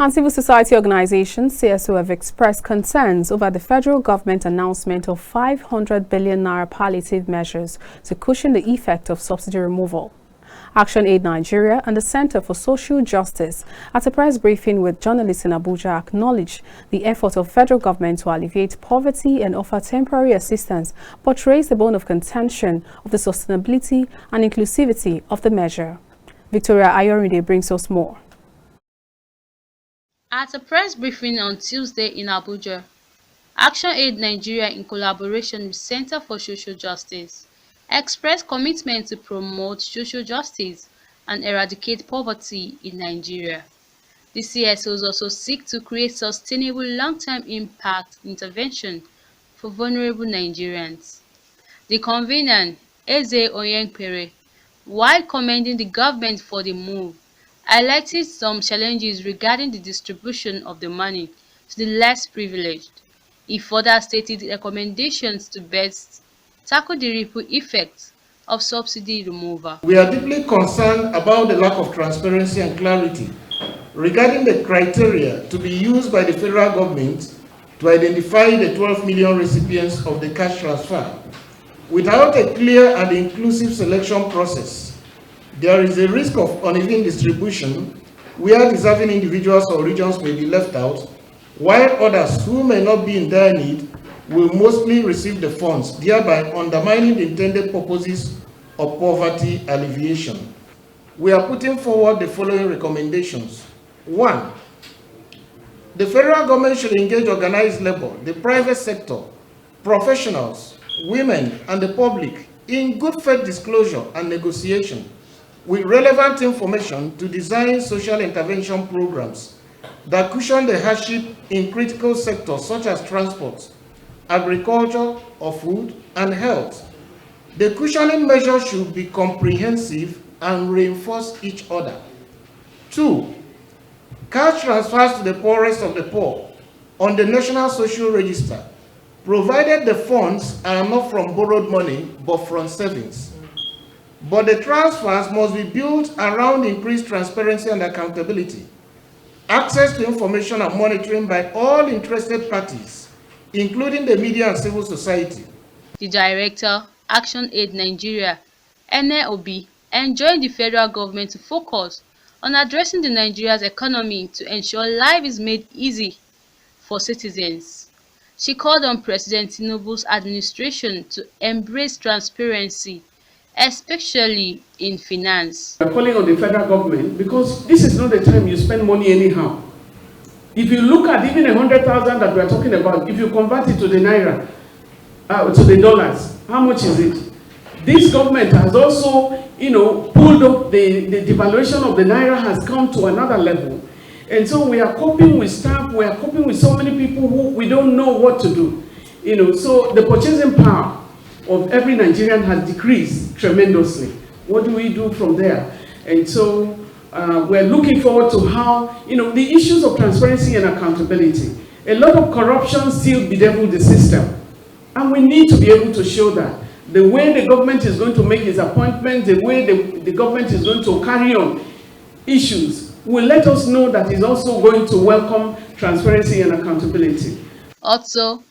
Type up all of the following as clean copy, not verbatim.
And civil society organizations, CSO, have expressed concerns over the federal government announcement of 500 billion naira palliative measures to cushion the effect of subsidy removal. Action Aid Nigeria and the Center for Social Justice, at a press briefing with journalists in Abuja, acknowledged the effort of federal government to alleviate poverty and offer temporary assistance, but raised the bone of contention of the sustainability and inclusivity of the measure. Victoria Ayorinde brings us more. At a press briefing on Tuesday in Abuja, Action Aid Nigeria, in collaboration with Center for Social Justice, expressed commitment to promote social justice and eradicate poverty in Nigeria. The CSOs also seek to create sustainable long-term impact intervention for vulnerable Nigerians. The convener, Eze Onyenkpere, while commending the government for the move, highlighted some challenges regarding the distribution of the money to the less privileged. He further stated recommendations to best tackle the ripple effects of subsidy removal. We are deeply concerned about the lack of transparency and clarity regarding the criteria to be used by the federal government to identify the 12 million recipients of the cash transfer. Without a clear and inclusive selection process, there is a risk of uneven distribution where deserving individuals or regions may be left out, while others who may not be in dire need will mostly receive the funds, thereby undermining the intended purposes of poverty alleviation. We are putting forward the following recommendations. 1. The federal government should engage organized labor, the private sector, professionals, women, and the public in good faith disclosure and negotiation with relevant information to design social intervention programs that cushion the hardship in critical sectors such as transport, agriculture, or food, and health. The cushioning measures should be comprehensive and reinforce each other. 2. Cash transfers to the poorest of the poor on the National Social Register, provided the funds are not from borrowed money but from savings. But the transfers must be built around increased transparency and accountability, access to information and monitoring by all interested parties, including the media and civil society. The director, Action Aid Nigeria, N680, enjoined the federal government to focus on addressing the Nigeria's economy to ensure life is made easy for citizens. She called on President Tinubu's administration to embrace transparency, especially in finance. We are calling on the federal government because this is not the time you spend money anyhow. If you look at even 100,000 that we are talking about, if you convert it to the naira, to the dollars, how much is it? This government has also, pulled up the devaluation of the naira has come to another level. And so we are coping with staff, we are coping with so many people who we don't know what to do. So the purchasing power of every Nigerian has decreased tremendously. What do we do from there? And so we're looking forward to how, the issues of transparency and accountability. A lot of corruption still bedevils the system. And we need to be able to show that. The way the government is going to make its appointments, the way the government is going to carry on issues, will let us know that it's also going to welcome transparency and accountability. Also,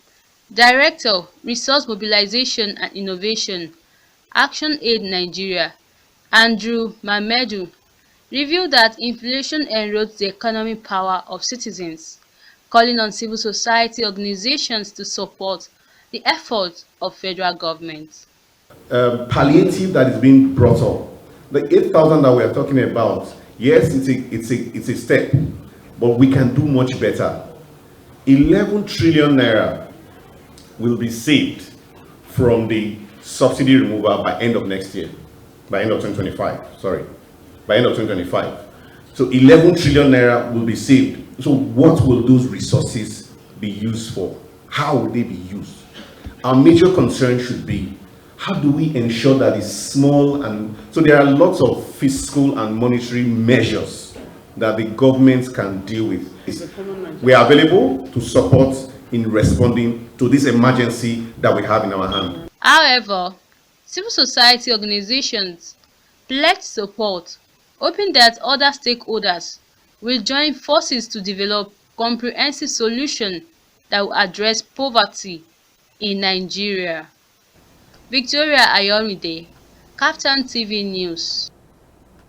Director, Resource Mobilization and Innovation, Action Aid Nigeria, Andrew Mamedu, revealed that inflation erodes the economic power of citizens, calling on civil society organizations to support the efforts of federal government. Palliative that is being brought up, the 8,000 that we are talking about, yes, it's a step, but we can do much better. 11 trillion naira will be saved from the subsidy removal by end of next year, by end of 2025, sorry, by end of 2025. So 11 trillion naira will be saved. So what will those resources be used for? How will they be used? Our major concern should be, how do we ensure that it's small? And so there are lots of fiscal and monetary measures that the government can deal with. We are available to support in responding to this emergency that we have in our hand. However, civil society organizations pledged support, hoping that other stakeholders will join forces to develop comprehensive solution that will address poverty in Nigeria. Victoria Ayorinde, KAFTAN TV News.